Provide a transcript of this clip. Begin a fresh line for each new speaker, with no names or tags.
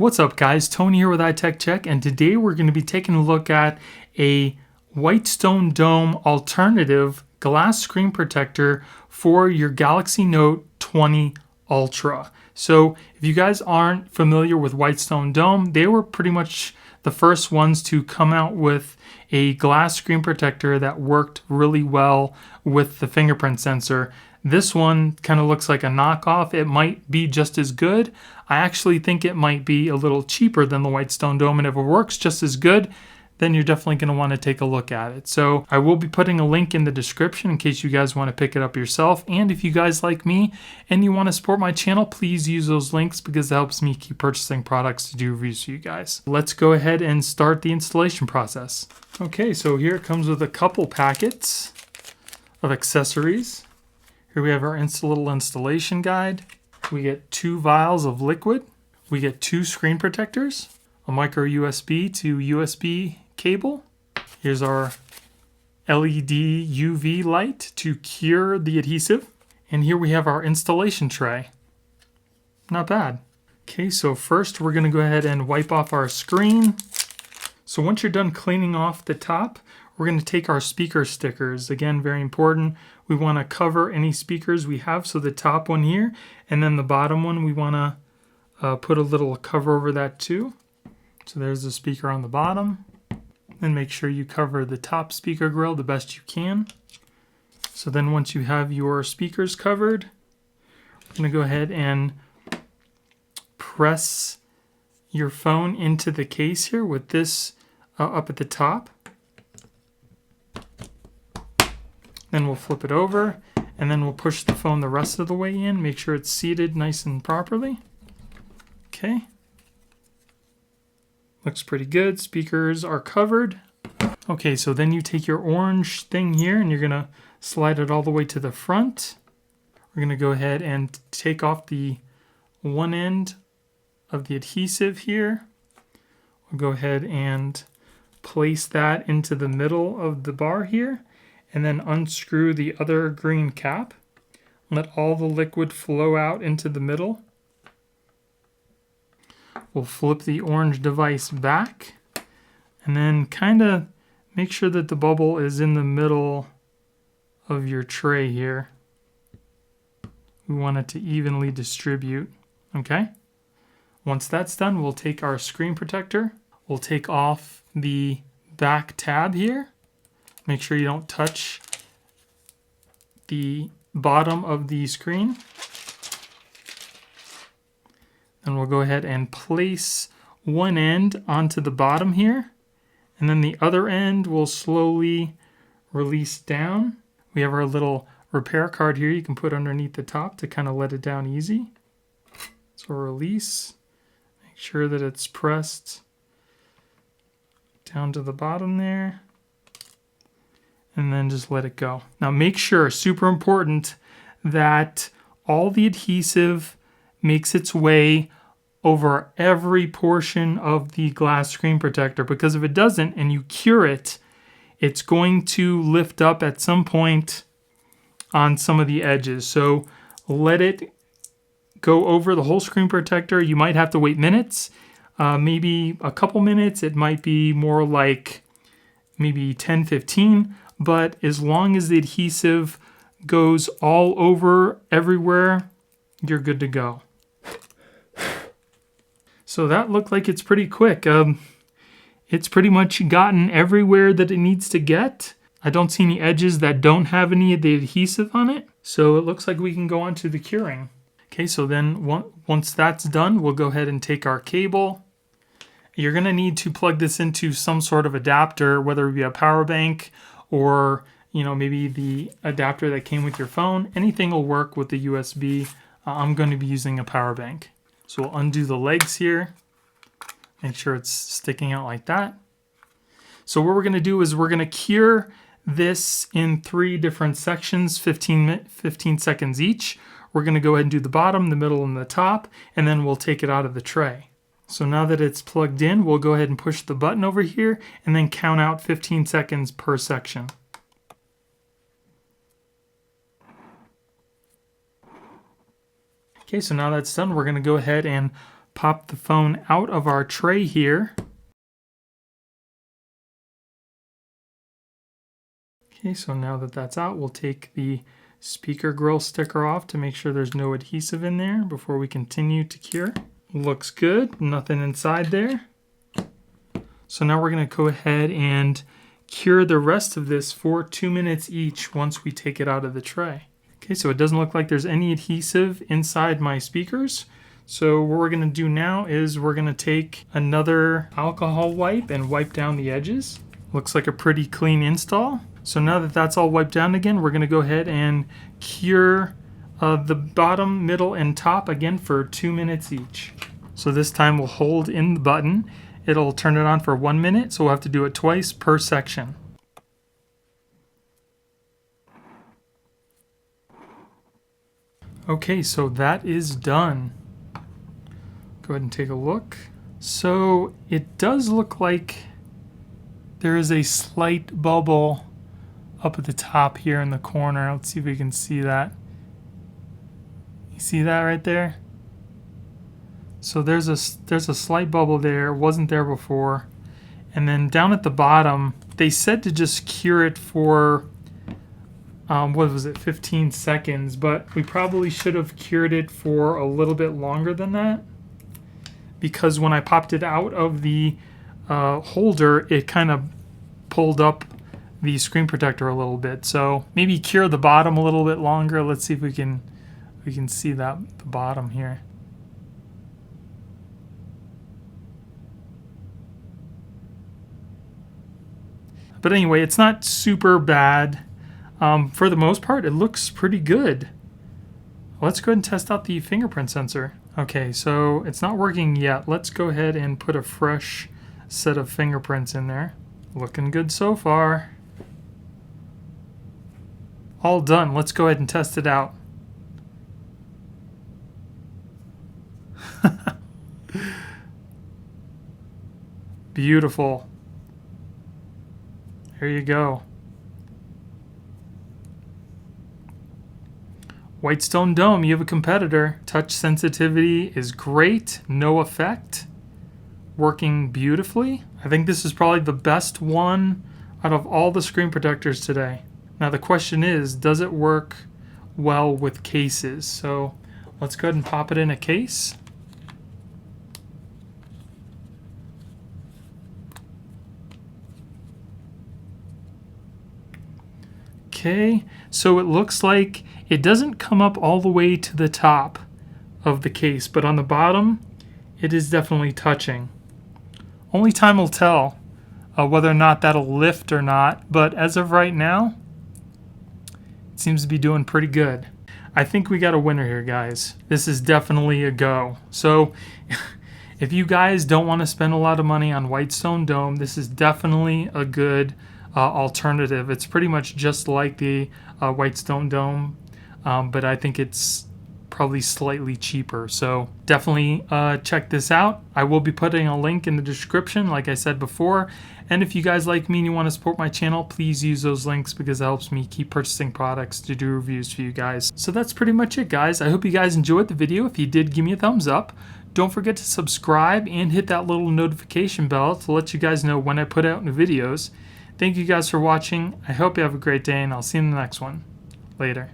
What's up guys, Tony here with iTechCheck, and today we're going to be taking a look at a Whitestone Dome alternative glass screen protector for your Galaxy Note 20 Ultra. So if you guys aren't familiar with Whitestone Dome, they were pretty much the first ones to come out with a glass screen protector that worked really well with the fingerprint sensor. This one kind of looks like a knockoff. It might be just as good. I actually think it might be a little cheaper than the Whitestone Dome, and if it works just as good, then you're definitely going to want to take a look at it. So I will be putting a link in the description in case you guys want to pick it up yourself. And if you guys like me and you want to support my channel, please use those links because it helps me keep purchasing products to do reviews for you guys. Let's go ahead and start the installation process. Okay, so here it comes with a couple packets of accessories. Here we have our little installation guide. We get 2 vials of liquid. We get 2 screen protectors, a micro USB to USB cable. Here's our LED UV light to cure the adhesive. And here we have our installation tray. Not bad. Okay, so first we're going to go ahead and wipe off our screen. So once you're done cleaning off the top, we're going to take our speaker stickers. Again, very important. We want to cover any speakers we have. So the top one here, and then the bottom one, we want to put a little cover over that too. So there's the speaker on the bottom. Then make sure you cover the top speaker grill the best you can. So then once you have your speakers covered, we're going to go ahead and press your phone into the case here with this up at the top. Then we'll flip it over, and then we'll push the phone the rest of the way in. Make sure it's seated nice and properly. Okay. Looks pretty good. Speakers are covered. Okay, so then you take your orange thing here, and you're going to slide it all the way to the front. We're going to go ahead and take off the one end of the adhesive here. We'll go ahead and place that into the middle of the bar here, and then unscrew the other green cap. Let all the liquid flow out into the middle. We'll flip the orange device back, and then kind of make sure that the bubble is in the middle of your tray here. We want it to evenly distribute, okay? Once that's done, we'll take our screen protector. We'll take off the back tab here. Make sure you don't touch the bottom of the screen. Then we'll go ahead and place one end onto the bottom here. And then the other end will slowly release down. We have our little repair card here you can put underneath the top to kind of let it down easy. So release. Make sure that it's pressed down to the bottom there. And then just let it go. Now make sure, super important, that all the adhesive makes its way over every portion of the glass screen protector, because if it doesn't and you cure it, it's going to lift up at some point on some of the edges. So let it go over the whole screen protector. You might have to wait minutes, maybe a couple minutes. It might be more like maybe 10, 15. But as long as the adhesive goes all over everywhere, you're good to go. So that looked like it's pretty quick. It's pretty much gotten everywhere that it needs to get. I don't see any edges that don't have any of the adhesive on it. So it looks like we can go on to the curing. Okay, so then once that's done, we'll go ahead and take our cable. You're going to need to plug this into some sort of adapter, whether it be a power bank or maybe the adapter that came with your phone. Anything will work with the USB. I'm going to be using a power bank. So we'll undo the legs here. Make sure it's sticking out like that. So what we're going to do is we're going to cure this in 3 different sections, 15 seconds each. We're going to go ahead and do the bottom, the middle, and the top, and then we'll take it out of the tray. So now that it's plugged in, we'll go ahead and push the button over here and then count out 15 seconds per section. Okay, so now that's done, we're going to go ahead and pop the phone out of our tray here. Okay, so now that that's out, we'll take the speaker grill sticker off to make sure there's no adhesive in there before we continue to cure. Looks good, nothing inside there. So now we're gonna go ahead and cure the rest of this for 2 minutes each once we take it out of the tray. Okay, so it doesn't look like there's any adhesive inside my speakers. So what we're gonna do now is we're gonna take another alcohol wipe and wipe down the edges. Looks like a pretty clean install. So now that that's all wiped down again, we're gonna go ahead and cure the bottom, middle, and top again for 2 minutes each. So this time we'll hold in the button. It'll turn it on for 1 minute, so we'll have to do it twice per section. Okay, so that is done. Go ahead and take a look. So it does look like there is a slight bubble up at the top here in the corner. Let's see if we can see that. You see that right there? So there's a slight bubble there. It wasn't there before. And then down at the bottom, they said to just cure it for, what was it, 15 seconds, but we probably should have cured it for a little bit longer than that, because when I popped it out of the holder, it kind of pulled up the screen protector a little bit. So maybe cure the bottom a little bit longer. Let's see if we can see that, the bottom here. But anyway, it's not super bad. For the most part, it looks pretty good. Let's go ahead and test out the fingerprint sensor. Okay, so it's not working yet. Let's go ahead and put a fresh set of fingerprints in there. Looking good so far. All done. Let's go ahead and test it out. Beautiful. There you go. Whitestone Dome, you have a competitor. Touch sensitivity is great, no effect, working beautifully. I think this is probably the best one out of all the screen protectors today. Now the question is, does it work well with cases? So let's go ahead and pop it in a case. Okay, so it looks like it doesn't come up all the way to the top of the case, but on the bottom, it is definitely touching. Only time will tell whether or not that'll lift or not, but as of right now, it seems to be doing pretty good. I think we got a winner here, guys. This is definitely a go. So if you guys don't want to spend a lot of money on Whitestone Dome, this is definitely a good alternative. It's pretty much just like the Whitestone Dome, but I think it's probably slightly cheaper. So definitely check this out. I will be putting a link in the description, like I said before. And if you guys like me and you want to support my channel, please use those links because it helps me keep purchasing products to do reviews for you guys. So that's pretty much it, guys. I hope you guys enjoyed the video. If you did, give me a thumbs up. Don't forget to subscribe and hit that little notification bell to let you guys know when I put out new videos. Thank you guys for watching. I hope you have a great day, and I'll see you in the next one. Later.